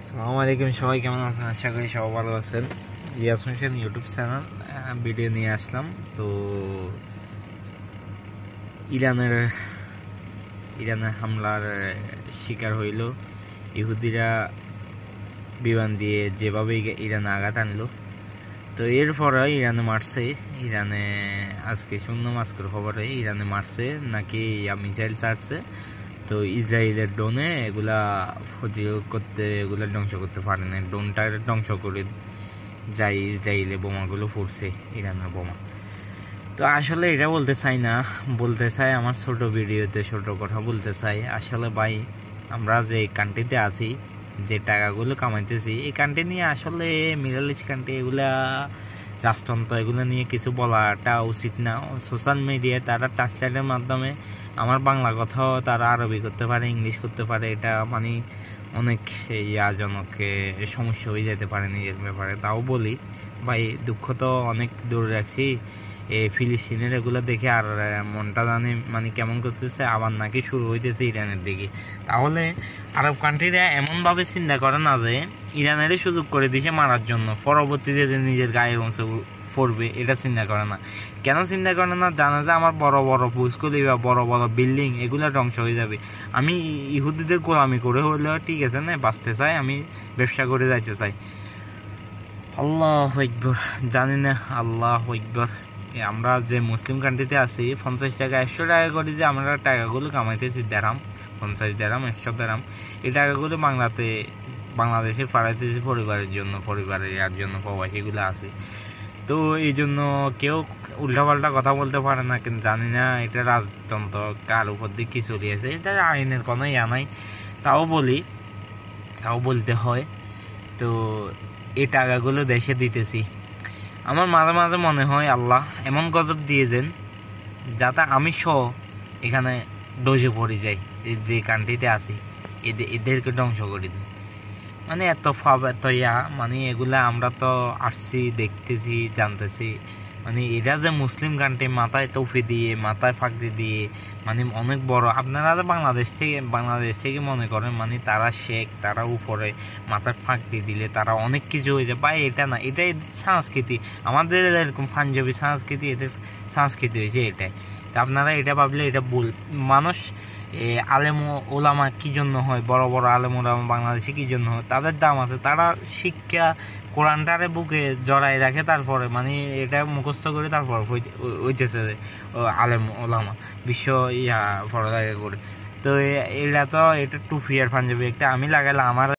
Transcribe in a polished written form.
আসসালামু আলাইকুম, সবাই কেমন আছেন? আশা করি সবাই ভালো আছেন। Riaz Hossain YouTube channel video নিয়ে আসলাম। তো ইরানের হামলার শিকার হইল ইহুদিরা, বিমান দিয়ে যেভাবে ইরানে আঘাত আনলো। তো এরপরে ইরানে মারছে, ইরানে আজকে শুনলাম আজকের খবরে ইরানে মারছে নাকি মিসাইল ছাড়ছে। তো ইসরায়েলের ড্রোনে এগুলা প্রতিরোধ করতে, এগুলা ধ্বংস করতে পারে না, ড্রোনটা ধ্বংস করে যাই ইসরায়েলে বোমাগুলো ফুটছে, ইরানের বোমা। তো আসলে এটা বলতে চাই না, বলতে চাই আমার ছোট ভিডিওতে ছোট কথা বলতে চাই। আসলে ভাই, আমরা যে কান্ট্রিতে আছি, যে টাকাগুলো কামাইতেছি, এই কান্ট্রি নিয়ে আসলে মিডল ইস্ট কান্ট্রি এগুলা রাষ্ট্রযন্ত্র এগুলো নিয়ে কিছু বলাটা উচিত না। সোশ্যাল মিডিয়ায় তারা ট্রান্সলেটের মাধ্যমে আমার বাংলা কথাও তারা আরবি করতে পারে, ইংলিশ করতে পারে। এটা মানে অনেক ইয়াজনক সমস্যা হয়ে যেতে পারে নিজের ব্যাপারে। তাও বলি ভাই, দুঃখ তো অনেক দূরে রাখছি। এই ফিলিস্তিনের এগুলো দেখে আর মনটা মানে কেমন করতেছে, আবার নাকি শুরু হইতেছে ইরানের দিকে। তাহলে আরব কান্ট্রিরা এমনভাবে চিন্তা করে না যে ইরানেরই সুযোগ করে দিছে মারার জন্য, পরবর্তীতে যে নিজের গায়ের অংশ পড়বে এটা চিন্তা করে না। কেন চিন্তা করে না? জানা যায় আমার বড় বড় বুজগুলি বা বড় বড় বিল্ডিং এগুলো ধ্বংস হয়ে যাবে। আমি ইহুদিদের গোলামি করে হলেও ঠিক আছে না, বাঁচতে চাই, আমি ব্যবসা করে যাইতে চাই। আল্লাহ আকবার, জানি না, আল্লাহ আকবার। আমরা যে মুসলিম কান্ট্রিতে আছি, 50 টাকা 100 টাকা করে যে আমরা টাকাগুলো কামাইতেছি, দেরাম 50 দেরাম 100 দেরাম, এই টাকাগুলো বাংলাদেশে পাঠাইতেছি পরিবারের জন্য, পরিবারের আর জন্য প্রবাসীগুলো আছে। তো এই জন্য কেউ উল্টাপাল্টা কথা বলতে পারে না। কিন্তু জানি না এটা রাজতন্ত্র কার উপর দিয়ে কি চলিয়েছে, এটা আইনের কোনো ইয়া নাই। তাও বলতে হয়। তো এই টাকাগুলো দেশে দিতেছি, আমার মাঝে মাঝে মনে হয় আল্লাহ এমন গজব দিয়ে দেন যাতে আমি সহ এখানে ডোজে পড়ে যাই, যে কান্ট্রিতে আছি এদেরকে ধ্বংস করে দিন। মানে এত ফাব, এত ইয়া, মানে এগুলা আমরা তো আসছি, দেখতেছি, জানতেছি। মানে এরা যে মুসলিম কান্ট্রি, মাথায় টুপি দিয়ে, মাথায় ফাঁকড়ি দিয়ে, মানে অনেক বড়। আপনারা যে বাংলাদেশ থেকে মনে করেন মানে তারা শেখ, তারা উপরে মাথায় ফাঁকড়ি দিলে তারা অনেক কিছু হয়ে যায়। ভাই এটা না, এটাই সংস্কৃতি। আমাদের এরকম পাঞ্জাবি সংস্কৃতি, এদের সংস্কৃতি হয়েছে এটাই। তা আপনারা এটা ভাবলে এটা ভুল। মানুষ আলেম ওলামা কী জন্য হয়, বড় বড় আলেম ওলামা বাংলাদেশে কী জন্য হয়? তাদের দাম আছে, তারা শিক্ষা কোরআনটারে বুকে জড়াই রাখে, তারপরে মানে এটা মুখস্থ করে তারপর হইতেছে আলেম ওলামা, বিশ্ব পড়ালেখা করে। তো এটা টুপি আর পাঞ্জাবি একটা আমি লাগাইলাম, আমার